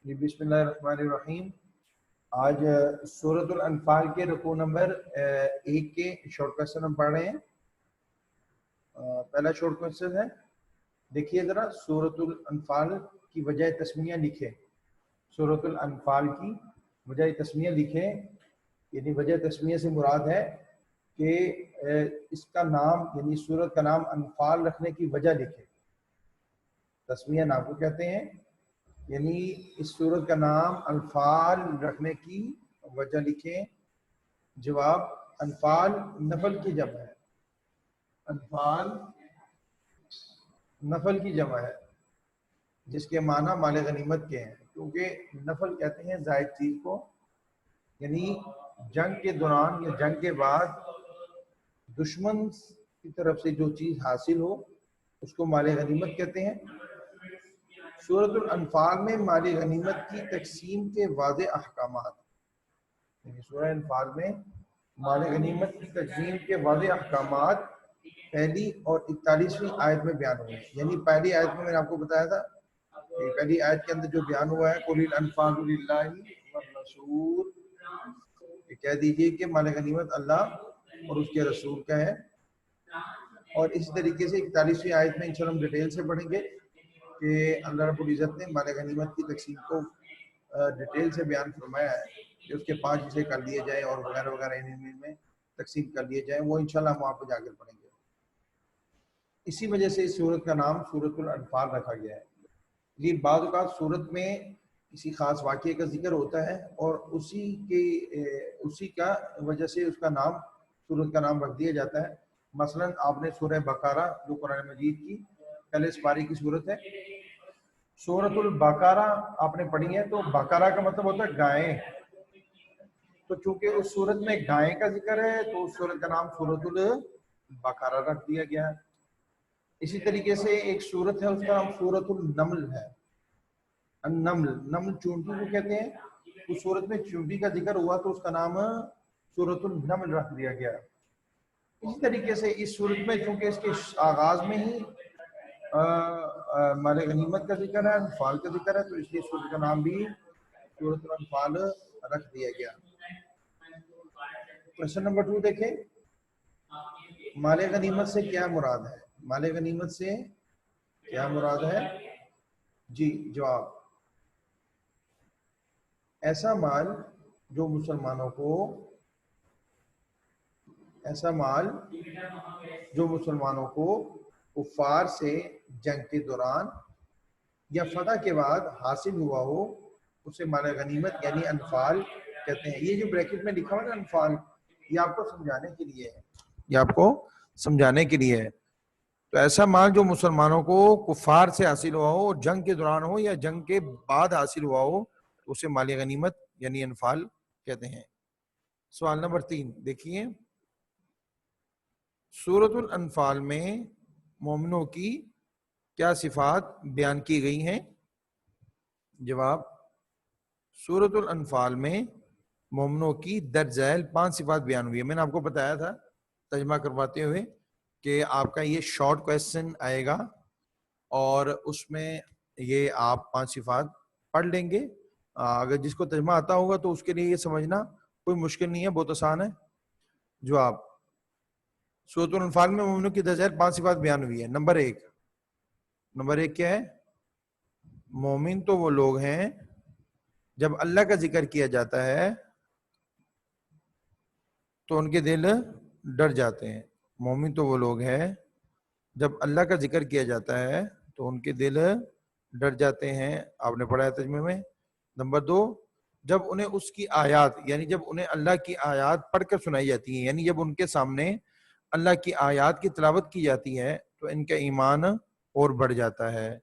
جی بسم اللہ الرحمن الرحیم۔ آج سورۃ الانفال کے رکوع نمبر 1 کے شارٹ کوسچن ہم پڑھ رہے ہیں۔ پہلا شارٹ کوسچن ہے، دیکھیے ذرا، سورۃ الانفال کی وجہ تسمیہ لکھیں۔ سورۃ الانفال کی وجہ تسمیہ لکھیں، یعنی وجہ تسمیہ سے مراد ہے کہ اس کا نام یعنی سورت کا نام انفال رکھنے کی وجہ لکھیں۔ تسمیہ نام کو کہتے ہیں، یعنی اس سورت کا نام انفال رکھنے کی وجہ لکھیں۔ جواب، انفال نفل کی جمع ہے، انفال نفل کی جمع ہے جس کے معنی مال غنیمت کے ہیں، کیونکہ نفل کہتے ہیں زائد چیز کو، یعنی جنگ کے دوران یا جنگ کے بعد دشمن کی طرف سے جو چیز حاصل ہو اس کو مال غنیمت کہتے ہیں۔ سورۃ الانفال میں مال غنیمت کی تقسیم کے واضح احکامات، یعنی سورہ انفال میں مال غنیمت کی تقسیم کے واضح احکامات پہلی اور 41ویں آیت میں بیان ہوئے ہیں۔ یعنی پہلی آیت میں نے آپ کو بتایا تھا کہ پہلی آیت کے اندر جو بیان ہوا ہے قُلِ الْأَنْفَالُ لِلَّهِ وَالرَّسُولِ، کہ کہہ دیجئے کہ مال غنیمت اللہ اور اس کے رسول کا ہے۔ اور اسی طریقے سے 41ویں آیت میں انشاءاللہ ہم ڈیٹیل سے پڑھیں گے کہ اللہ رب العزت نے مال غنیمت کی تقسیم کو ڈیٹیل سے بیان فرمایا ہے کہ اس کے 5 حصے کر لیے جائیں اور وغیرہ وغیرہ میں تقسیم کر لیے جائیں، وہ انشاءاللہ ہم وہاں پہ جا کر پڑھیں گے۔ اسی وجہ سے اس سورت کا نام سورۃ الانفال رکھا گیا ہے۔ یہ بعض اوقات سورت میں کسی خاص واقعے کا ذکر ہوتا ہے اور اسی کا وجہ سے اس کا نام سورت کا نام رکھ دیا جاتا ہے۔ مثلا آپ نے سورہ بقرہ جو قرآن مجید کی پہلے سپارے کی سورت ہے، سورۃ البقرہ آپ نے پڑھی ہے، تو بقرہ کا مطلب ہوتا ہے گائیں، تو چونکہ اس سورت میں گائیں کا ذکر ہے تو اس سورت کا نام سورۃ البقرہ رکھ دیا گیا ہے۔ اسی طریقے سے ایک سورت ہے، اس کا نام سورۃ النمل ہے۔ النمل، نمل چونٹی کو کہتے ہیں، اس سورت میں چونٹی کا ذکر ہوا تو اس کا نام سورۃ النمل رکھ دیا گیا۔ اسی طریقے سے اس سورت میں چونکہ اس کے آغاز میں ہی مال غنیمت کا ذکر ہے، انفال کا ذکر ہے، تو اس لیے سورت کا نام بھی سورۃ الانفال رکھ دیا گیا۔ کوشچن نمبر 2 دیکھیں، مال غنیمت سے کیا مراد ہے؟ مال غنیمت سے کیا مراد ہے؟ جی جواب، ایسا مال جو مسلمانوں کو کفار سے جنگ کے دوران یا فتح کے بعد حاصل ہوا ہو، اسے مال غنیمت یعنی انفال کہتے ہیں۔ یہ جو بریکٹ میں لکھا ہوا ہے نا انفال، یہ آپ کو سمجھانے کے لیے ہے، تو ایسا مال جو مسلمانوں کو کفار سے حاصل ہوا ہو، جنگ کے دوران ہو یا جنگ کے بعد حاصل ہوا ہو، تو اسے مال غنیمت یعنی انفال کہتے ہیں۔ سوال نمبر 3 دیکھیے، سورۃ الانفال میں مومنوں کی کیا صفات بیان کی گئی ہیں؟ جواب، سورۃ الانفال میں مومنوں کی درج ذیل 5 صفات بیان ہوئی ہے۔ میں نے آپ کو بتایا تھا ترجمہ کرواتے ہوئے کہ آپ کا یہ شارٹ کویسچن آئے گا اور اس میں یہ آپ 5 صفات پڑھ لیں گے۔ اگر جس کو ترجمہ آتا ہوگا تو اس کے لیے یہ سمجھنا کوئی مشکل نہیں ہے، بہت آسان ہے۔ جواب، سورۃ الانفال میں مومنوں کی درج ذیل 5 صفات بیان ہوئی ہے۔ نمبر 1 کیا ہے؟ مومن تو وہ لوگ ہیں جب اللہ کا ذکر کیا جاتا ہے تو ان کے دل ڈر جاتے ہیں۔ مومن تو وہ لوگ ہیں جب اللہ کا ذکر کیا جاتا ہے تو ان کے دل ڈر جاتے ہیں، آپ نے پڑھا ہے ترجمے میں۔ نمبر 2، جب انہیں اس کی آیات یعنی جب انہیں اللہ کی آیات پڑھ کر سنائی جاتی ہیں، یعنی جب ان کے سامنے اللہ کی آیات کی تلاوت کی جاتی ہے تو ان کا ایمان اور بڑھ جاتا ہے۔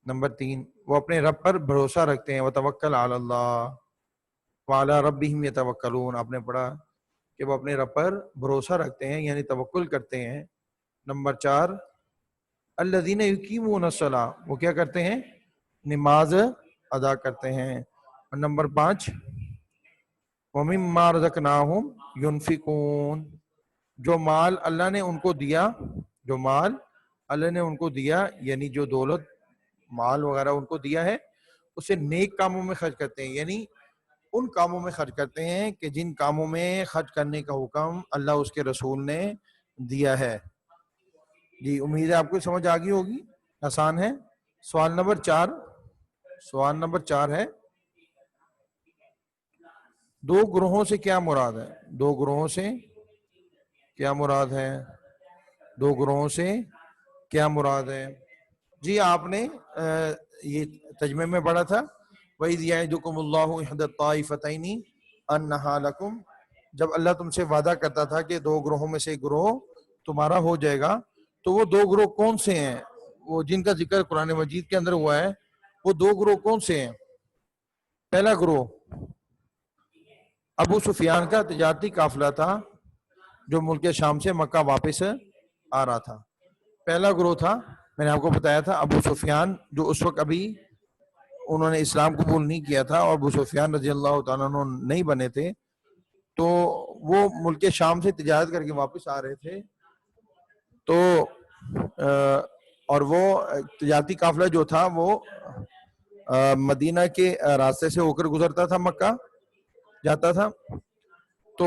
نمبر 3، وہ اپنے رب پر بھروسہ رکھتے ہیں، وتوکل علی اللہ وعلی ربہم یتوکلون، آپ نے پڑھا کہ وہ اپنے رب پر بھروسہ رکھتے ہیں یعنی توکل کرتے ہیں۔ نمبر 4، الذین یقیمون الصلاۃ، وہ کیا کرتے ہیں؟ نماز ادا کرتے ہیں۔ اور نمبر 5، وَمِمَّا رَزَقْنَاهُمْ يُنْفِقُونَ، جو مال اللہ نے ان کو دیا یعنی جو دولت مال وغیرہ ان کو دیا ہے، اسے نیک کاموں میں خرچ کرتے ہیں، یعنی ان کاموں میں خرچ کرتے ہیں کہ جن کاموں میں خرچ کرنے کا حکم اللہ اس کے رسول نے دیا ہے۔ جی امید ہے آپ کو سمجھ آ گئی ہوگی، آسان ہے۔ سوال نمبر 4 ہے، دو گروہوں سے کیا مراد ہے؟ دو گروہوں سے کیا مراد ہے؟ دو گروہوں سے کیا مراد ہے؟ جی آپ نے یہ ترجمے میں پڑھا تھا، وَإِذْ يَعِدُكُمُ اللَّهُ إِحْدَى الطَّائِفَتَيْنِ أَنَّهَا لَكُمْ، جب اللہ تم سے وعدہ کرتا تھا کہ دو گروہوں میں سے ایک گروہ تمہارا ہو جائے گا، تو وہ دو گروہ کون سے ہیں؟ وہ جن کا ذکر قرآن مجید کے اندر ہوا ہے، وہ دو گروہ کون سے ہیں؟ پہلا گروہ ابو سفیان کا تجارتی قافلہ تھا جو ملک شام سے مکہ واپس آ رہا تھا۔ پہلا گروہ تھا، میں نے آپ کو بتایا تھا، ابو سفیان، جو اس وقت ابھی انہوں نے اسلام قبول نہیں کیا تھا اور ابو سفیان رضی اللہ تعالیٰ عنہ نہیں بنے تھے، تو وہ ملک شام سے تجارت کر کے واپس آ رہے تھے، تو اور وہ تجارتی قافلہ جو تھا وہ مدینہ کے راستے سے ہو کر گزرتا تھا، مکہ جاتا تھا، تو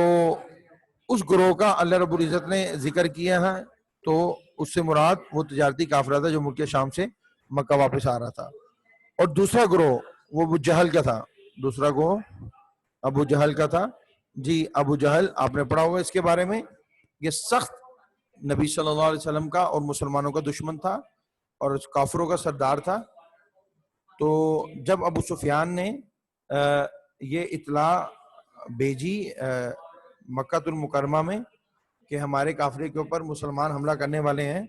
اس گروہ کا اللہ رب العزت نے ذکر کیا ہے، تو اس سے مراد وہ تجارتی قافلہ تھا جو ملک شام سے مکہ واپس آ رہا تھا۔ اور دوسرا گروہ وہ ابو جہل کا تھا، دوسرا گروہ ابو جہل کا تھا۔ جی ابو جہل آپ نے پڑھا ہوگا اس کے بارے میں، یہ سخت نبی صلی اللہ علیہ وسلم کا اور مسلمانوں کا دشمن تھا اور کافروں کا سردار تھا۔ تو جب ابو سفیان نے یہ اطلاع بھیجی مکہ المکرمہ میں کہ ہمارے قافلے کے اوپر مسلمان حملہ کرنے والے ہیں،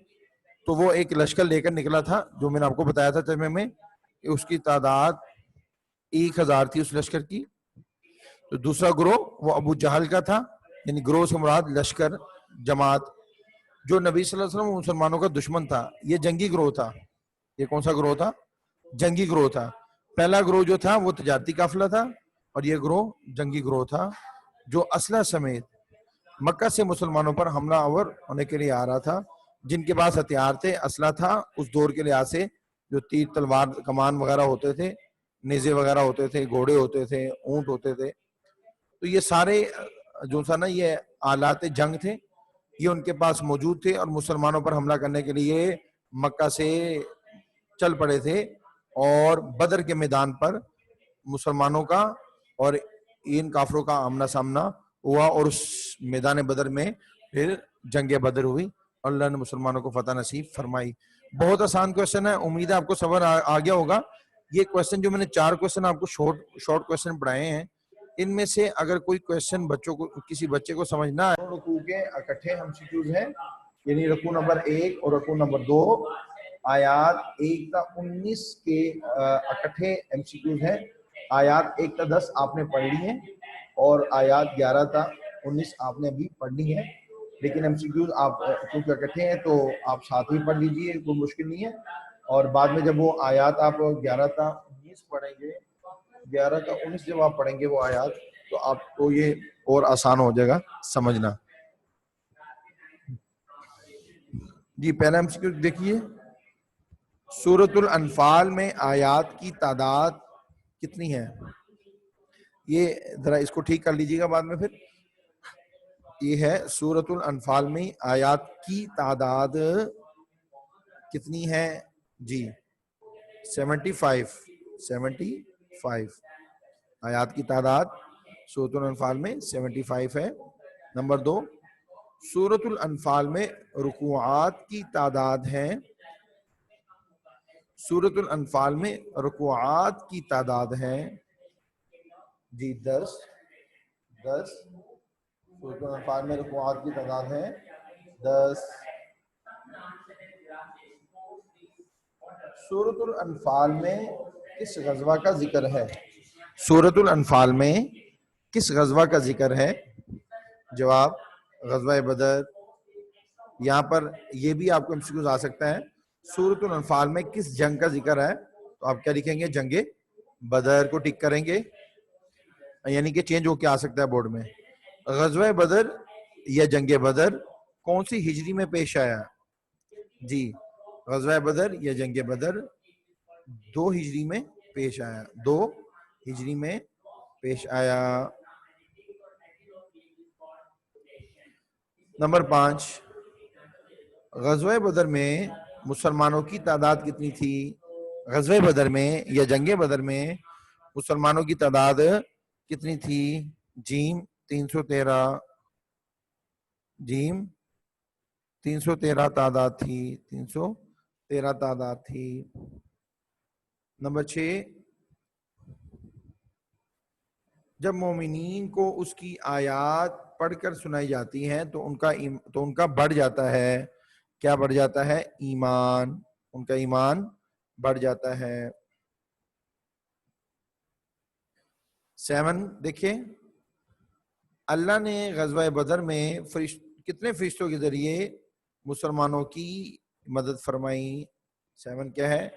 تو وہ ایک لشکر لے کر نکلا تھا، جو میں نے آپ کو بتایا تھا ترجمے میں، کہ اس کی تعداد 1000 تھی اس لشکر کی۔ تو دوسرا گروہ وہ ابو جہل کا تھا، یعنی گروہ سے مراد لشکر، جماعت، جو نبی صلی اللہ علیہ وسلم مسلمانوں کا دشمن تھا۔ یہ جنگی گروہ تھا۔ یہ کون سا گروہ تھا؟ جنگی گروہ تھا۔ پہلا گروہ جو تھا وہ تجارتی قافلہ تھا، اور یہ گروہ جنگی گروہ تھا جو اسلحہ سمیت مکہ سے مسلمانوں پر حملہ آور ہونے کے لیے آ رہا تھا، جن کے پاس ہتھیار تھے، اسلحہ تھا اس دور کے لحاظ سے، جو تیر تلوار کمان وغیرہ ہوتے تھے، نیزے وغیرہ ہوتے تھے، گھوڑے ہوتے تھے، اونٹ ہوتے تھے، تو یہ سارے جو تھا نا یہ آلات جنگ تھے، یہ ان کے پاس موجود تھے، اور مسلمانوں پر حملہ کرنے کے لیے مکہ سے چل پڑے تھے، اور بدر کے میدان پر مسلمانوں کا اور ان کافروں کا آمنا سامنا ہوا، اور اس میدان بدر میں پھر جنگ بدر ہوئی، اور اللہ نے مسلمانوں کو فتح نصیب فرمائی۔ بہت آسان کویسچن ہے، امید ہے آپ کو صبر آ گیا ہوگا۔ یہ کویسچن جو میں نے 4 کویسچن آپ کو شارٹ کویسچن پڑھائے ہیں، ان میں سے اگر کوئی کویسچن بچوں کو، کسی بچے کو سمجھ نہ آئے، رکوع کے اکٹھے ہم سی کیوز ہیں، یعنی رکوع نمبر 1 اور رکوع نمبر 2، آیات 1 تا 19 کے اکٹھے ایم سی کیوز ہیں۔ آیات 1 تا 10 آپ نے پڑھ لی ہیں، اور آیات 11 تا 19 آپ نے ابھی پڑھنی ہے، لیکن ایم سی کیوز آپ کیونکہ اکٹھے ہیں تو آپ ساتھ ہی پڑھ لیجئے، کوئی مشکل نہیں ہے، اور بعد میں جب وہ آیات آپ 11 تا 19 پڑھیں گے، 11 تا 19 جب آپ پڑھیں گے وہ آیات، تو آپ کو یہ اور آسان ہو جائے گا سمجھنا۔ جی پہلا ایم سی کیو دیکھیے، سورۃ الانفال میں آیات کی تعداد کتنی ہے؟ یہ ذرا اس کو ٹھیک کر لیجیے گا بعد میں۔ پھر یہ ہے سورۃ الانفال میں آیات کی تعداد کتنی ہے؟ جی 75 آیات کی تعداد سورۃ الانفال میں 75 ہے۔ نمبر 2، سورۃ الانفال میں رکوعات کی تعداد ہے، سورۃ الانفال میں رکوعات کی تعداد ہے جی 10۔ سورۃ الانفال میں رکوعات کی تعداد ہے 10۔ سورۃ الانفال میں کس غزوہ کا ذکر ہے؟ سورۃ الانفال میں کس غزوہ کا ذکر ہے؟ جواب غزوہ بدر۔ یہاں پر یہ بھی آپ کو MCQs آ سکتا ہے، سورۃ الانفال میں کس جنگ کا ذکر ہے؟ تو آپ کیا لکھیں گے؟ جنگ بدر کو ٹک کریں گے، یعنی کہ چینج ہو کے آ سکتا ہے بورڈ میں۔ غزوہ بدر یا جنگ بدر کون سی ہجری میں پیش آیا؟ جی غزوہ بدر یا جنگ بدر 2 ہجری میں پیش آیا، 2 ہجری میں پیش آیا۔ نمبر 5، غزوہ بدر میں مسلمانوں کی تعداد کتنی تھی؟ غزوہ بدر میں یا جنگ بدر میں مسلمانوں کی تعداد کتنی تھی؟ جیم 313، جیم 313 تعداد تھی، 313 تعداد تھی۔ نمبر 6، جب مومنین کو اس کی آیات پڑھ کر سنائی جاتی ہیں تو ان کا بڑھ جاتا ہے، کیا بڑھ جاتا ہے؟ ایمان، ان کا ایمان بڑھ جاتا ہے۔ 7 دیکھیں، اللہ نے غزوہ بدر میں کتنے فرشتوں کے ذریعے مسلمانوں کی مدد فرمائی؟ 7 کیا ہے؟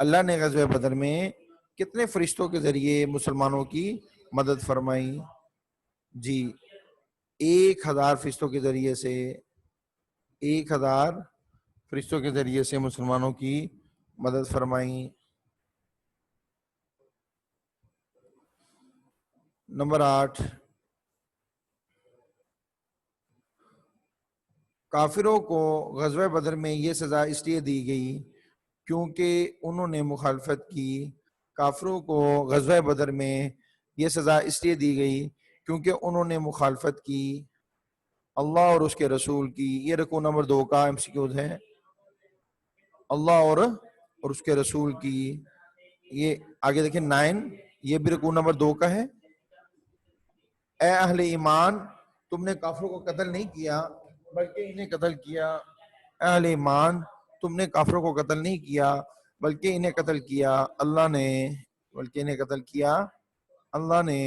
اللہ نے غزوہ بدر میں کتنے فرشتوں کے ذریعے مسلمانوں کی مدد فرمائی؟ جی 1000 فرشتوں کے ذریعے سے، 1000 فرشتوں کے ذریعے سے مسلمانوں کی مدد فرمائی۔ نمبر 8، کافروں کو غزوہ بدر میں یہ سزا اس لیے دی گئی کیونکہ انہوں نے مخالفت کی۔ کافروں کو غزوہ بدر میں یہ سزا اس لیے دی گئی کیونکہ انہوں نے مخالفت کی اللہ اور اس کے رسول کی۔ یہ رکوع نمبر 2 کا MCQs ہے، اللہ اور اس کے رسول کی۔ یہ آگے دیکھیں 9، یہ بھی رکوع نمبر 2 کا ہے۔ اے اہل ایمان، تم نے کافروں کو قتل نہیں کیا بلکہ انہیں قتل کیا۔ اے اہل ایمان، تم نے کافروں کو قتل نہیں کیا بلکہ انہیں قتل کیا اللہ نے، بلکہ انہیں قتل کیا اللہ نے۔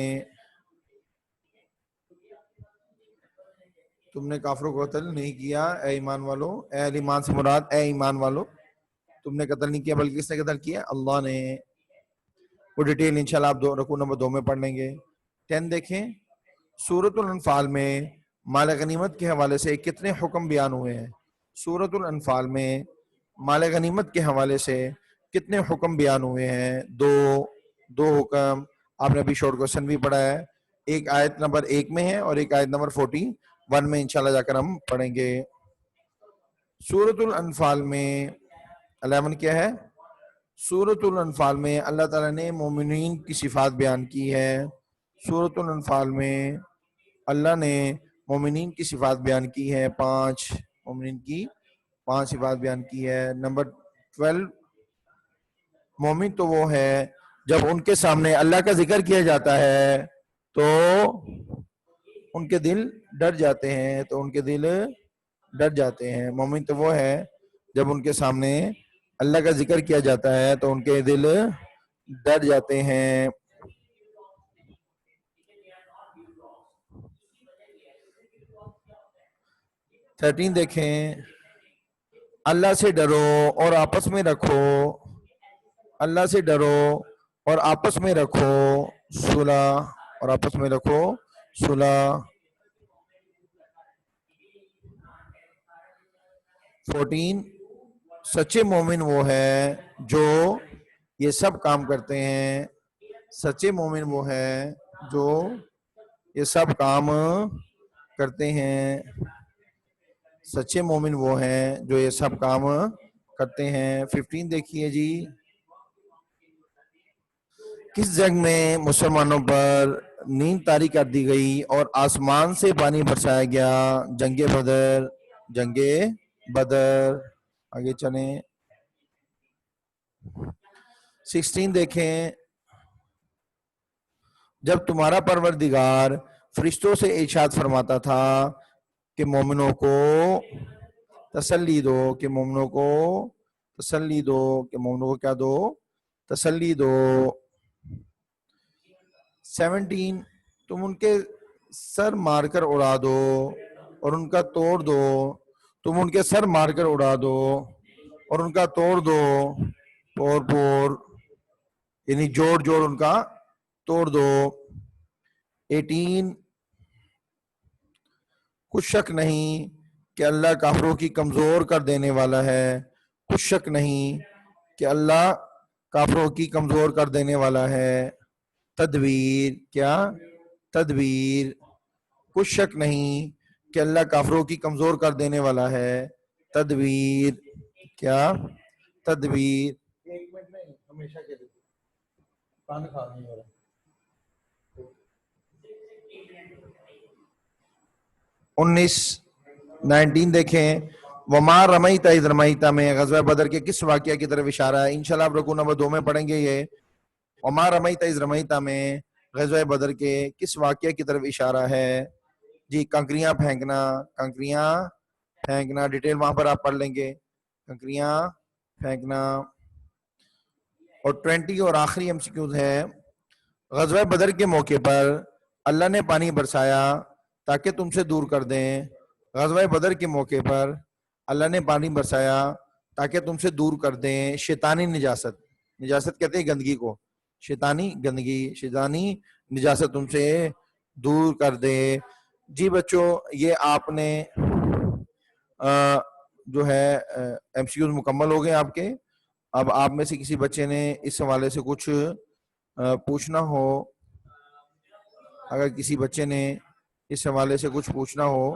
تم نے کافروں کو قتل نہیں کیا اے ایمان والو، اے اہل ایمان سے مراد اے ایمان والو، تم نے قتل نہیں کیا بلکہ کس نے قتل کیا؟ اللہ نے۔ وہ ڈیٹیل انشاءاللہ آپ رکوع نمبر 2 میں پڑھ لیں گے۔ 10 دیکھیں، سورۃ الانفال میں مال غنیمت کے حوالے سے کتنے حکم بیان ہوئے ہیں؟ سورۃ الانفال میں مال غنیمت کے حوالے سے کتنے حکم بیان ہوئے ہیں؟ 2 حکم۔ آپ نے ابھی شارٹ کوسچن بھی پڑھا ہے، ایک آیت نمبر 1 میں ہے اور ایک آیت نمبر 41 میں انشاءاللہ جا کر ہم پڑھیں گے۔ سورۃ الانفال میں 11 کیا ہے؟ سورۃ الانفال میں اللہ تعالیٰ نے مومنین کی صفات بیان کی ہے۔ سورۃ الانفال میں اللہ نے مومنین کی صفات بیان کی ہے، 5 مومنین کی 5 صفات بیان کی ہے۔ نمبر 12، مومن تو وہ ہے جب ان کے سامنے اللہ کا ذکر کیا جاتا ہے تو ان کے دل ڈر جاتے ہیں، تو ان کے دل ڈر جاتے ہیں۔ مومن تو وہ ہے جب ان کے سامنے اللہ کا ذکر کیا جاتا ہے تو ان کے دل ڈر جاتے ہیں۔ دیکھیں، اللہ سے ڈرو اور آپس میں رکھو، اللہ سے ڈرو اور آپس میں رکھو صلح، اور آپس میں رکھو صلح۔ 14، سچے مومن وہ ہے جو یہ سب کام کرتے ہیں، سچے مومن وہ ہے جو یہ سب کام کرتے ہیں، سچے مومن وہ ہیں جو یہ سب کام کرتے ہیں۔ 15 دیکھیے جی، کس جنگ میں مسلمانوں پر نیند طاری کر دی گئی اور آسمان سے پانی برسایا گیا؟ جنگ بدر، جنگ بدر۔ آگے چلیں، 16 دیکھیں، جب تمہارا پروردگار فرشتوں سے ارشاد فرماتا تھا کہ مومنوں کو تسلی دو، کہ مومنوں کو تسلی دو، کہ مومنوں کو کیا دو؟ تسلی دو۔ 17، تم ان کے سر مار کر اڑا دو اور ان کا توڑ دو، تم ان کے سر مار کر اڑا دو اور ان کا توڑ دو، پور یعنی جوڑ ان کا توڑ دو۔ 18، کچھ شک نہیں کہ اللہ کافروں کی کمزور کر دینے والا ہے، کچھ شک نہیں کہ اللہ کافروں کی کمزور کر دینے والا ہے. تدبیر کیا؟ تدبیر. کچھ شک نہیں کہ اللہ کافروں کی کمزور کر دینے والا ہے. تدبیر کیا؟ تدبیر. ایک منٹ نہیں، ہمیشہ کے لیے پانی کھا نہیں ہو رہا. 19 دیکھیں. وما رمیت اذ رمیت میں غزوہ بدر کے کس واقعہ کی طرف اشارہ ہے؟ انشاءاللہ آپ رکوع نمبر 2 میں پڑھیں گے. یہ وما رمیت اذ رمیت میں غزوہ بدر کے کس واقعہ کی طرف اشارہ ہے؟ جی کنکریاں پھینکنا. کنکریاں پھینکنا ڈیٹیل وہاں پر آپ پڑھ لیں گے. کنکریاں پھینکنا. اور 20 اور آخری MCQs ہے. غزوہ بدر کے موقع پر اللہ نے پانی برسایا تاکہ تم سے دور کر دیں. غزوہ بدر کے موقع پر اللہ نے پانی برسایا تاکہ تم سے دور کر دیں شیطانی نجاست. نجاست کہتے ہیں گندگی کو. شیطانی گندگی، شیطانی نجاست تم سے دور کر دے. جی بچوں یہ آپ نے جو ہے MCQs مکمل ہو گئے آپ کے. اب آپ میں سے کسی بچے نے اس حوالے سے کچھ پوچھنا ہو، اگر کسی بچے نے اس حوالے سے کچھ پوچھنا ہو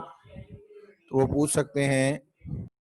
تو وہ پوچھ سکتے ہیں.